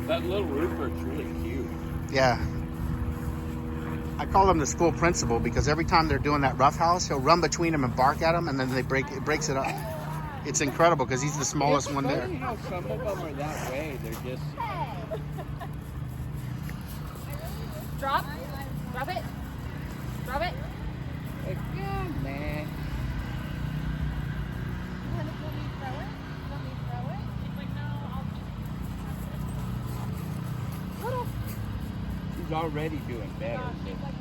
That little Rupert's really cute. Yeah. I call him the school principal because every time they're doing that roughhouse, he'll run between them and bark at them, and then it breaks it up. It's incredible because he's the smallest one there. It's funny how some of them are that way. They're just... Drop. Drop it. Drop it. like, yeah, nah. You want me to throw it? You want me to throw it? She's like, no, I'll just... He's already doing better. She's like,